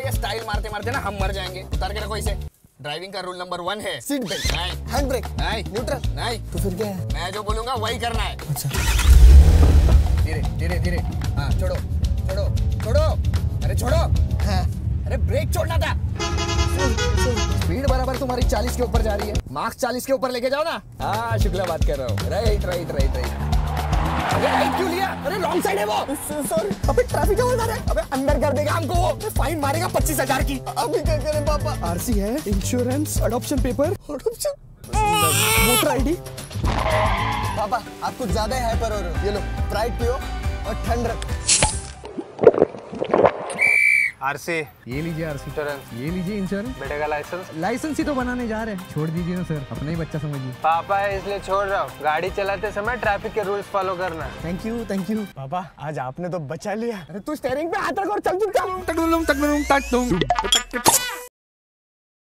ये स्टाइल मारते मारते ना हम मर जाएंगे। उतार के रखो इसे। ड्राइविंग का रूल नंबर 1 है सीट बेल्ट, नहीं, हैंड ब्रेक, नहीं, न्यूट्रल। नहीं। तो फिर क्या है? मैं जो बोलूंगा वही करना है। अच्छा। धीरे धीरे धीरे। हाँ छोड़ो छोड़ो छोड़ो। अरे छोड़ो। हाँ। अरे ब्रेक छोड़ना था। स्पीड बराबर तुम्हारी 40 के ऊपर जा रही है। मार्क्स 40 के ऊपर लेके जाओ ना। हाँ शुक्ला बात कर रहा हूँ। Right right right right. अबे राइट क्यों लिया? अरे रॉन्ग साइड है वो। सॉरी। अबे ट्रैफिक का बोल रहा है। अबे अंदर कर देगा हमको वो। फाइन मारेगा 25,000 की। अभी क्या करें पापा? आरसी है, insurance, adoption paper, voter ID. पापा आप कुछ ज्यादा ही हाइपर हो रहे हो। ये लो स्प्राइट पियो और ठंड रख। आरसी, ये लीजिए आरसी, इंश्योरेंस, ये लीजिए इंश्योरेंस। बेटे का लाइसेंस। लाइसेंस ही तो बनाने जा रहे हैं, छोड़ दीजिए ना सर, अपना ही बच्चा समझिए। पापा है इसलिए छोड़ रहा हूँ। गाड़ी चलाते समय ट्रैफिक के रूल्स फॉलो करना। Thank you thank you. पापा आज आपने तो बचा लिया। अरे तू स्टीयरिंग पे हाथ रख और चल चुप। तक